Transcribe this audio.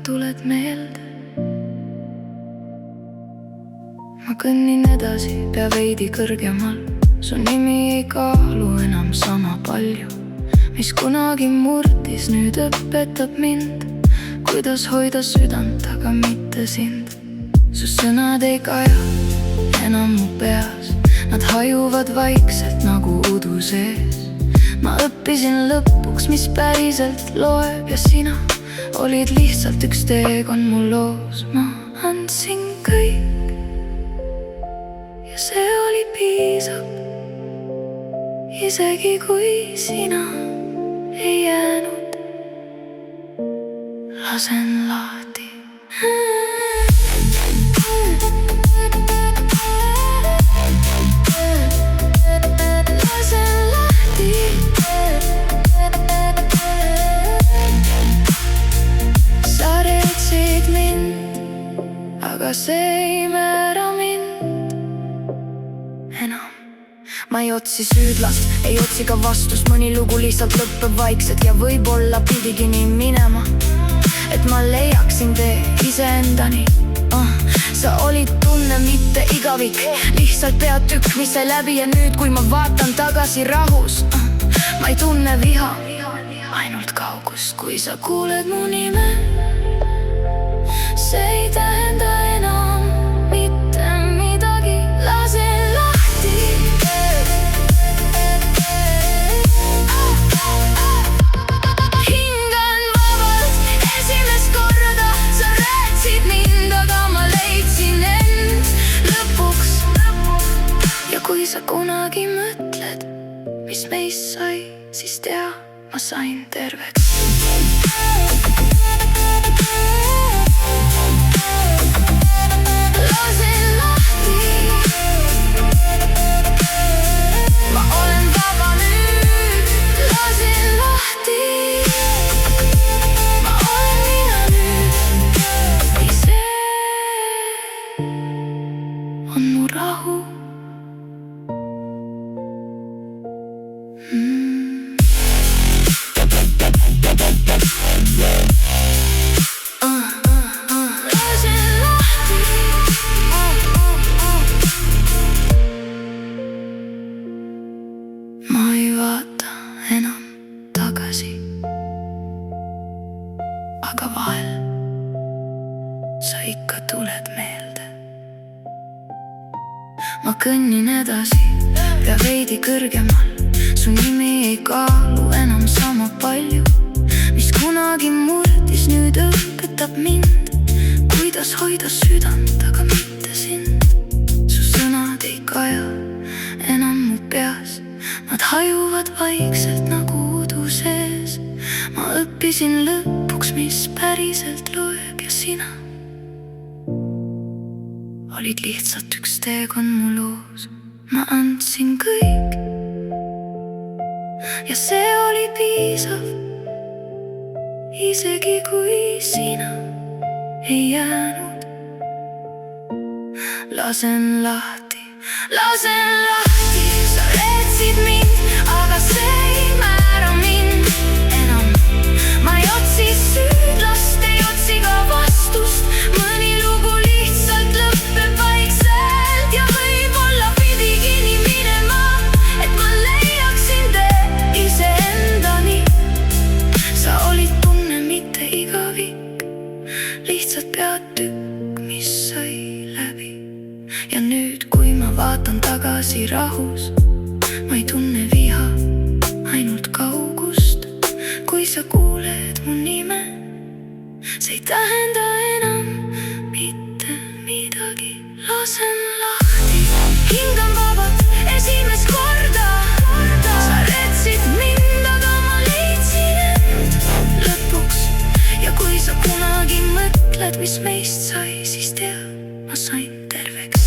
tuled meelde. Ma kõnnin edasi, pea veidi kõrgemal. Su nimi ei kaalu enam sama palju. Mis kunagi murdis, nüüd õpetab mind, kuidas hoida südant, aga mitte sind. Su sõnad ei kaja enam mu peas, nad hajuvad vaikselt nagu udu sees. Ma õppisin lõpuks, mis päriselt loeb ja sina olid lihtsalt üks teekond mu loos. Ma andsin kõik ja see oli piisav, isegi kui sina ei jäänud. Lasen lahti. Aga see ei määra mind enam. Ma ei otsi süüdlast, ei otsi ka vastust. Mõni lugu lihtsalt lõppeb vaikselt ja võib-olla pidigi nii minema, et ma leiaksin tee iseendani. Sa olid tunne, mitte igavik, lihtsalt peatükk, mis sai läbi. Ja nüüd, kui ma vaatan tagasi rahus, ma ei tunne viha, ainult kaugust. Kui sa kuuled mu nime, see ei tähenda enam mitte midagi. Lasen lahti. Hingan vabalt esimest korda. Sa rääkisid mind, aga ma leidsin end lõpuks. Ja kui sa kunagi mõtled, mis meist sai, siis tea, ma sain terveks. On mu rahu. Lasen lahti. Ma ei vaata enam tagasi, aga vahel sa ikka tuled meelde. Ma kõnnin edasi, pea veidi kõrgemal. Su nimi ei kaalu enam sama palju. Mis kunagi murdis, nüüd õpetab mind, kuidas hoida südant, aga mitte sind. Su sõnad ei kaja enam mu peas, nad hajuvad vaikselt nagu udu sees. Ma õppisin lõpuks, mis päriselt loeb ja sina olid lihtsalt üks teekond mu loos. Ma andsin kõik ja see oli piisav, isegi kui sina ei jäänud. Lasen lahti, lasen lahti. Sa reetsid mind, aga see ei määra mind enam. Ma ei otsi süüdlast, ei otsi ka vastust. Mõni lugu lihtsalt lõppeb vaikselt ja võib-olla pidigi nii minema, et ma leiaksin tee iseendani. Sa olid tunne, mitte igavik, lihtsalt peatükk, mis sai läbi. Ja nüüd, kui ma vaatan tagasi rahus, ma ei tunne viha, ainult kaugust. Kui sa kuuled mu nime, see ei tähenda enam mitte midagi. Lasen lahti, hingan vabalt esimest korda. Sa reetsid mind, aga ma leidsin end lõpuks. Ja kui sa kunagi mõtled, mis meist sai, siis tea, ma sain terveks.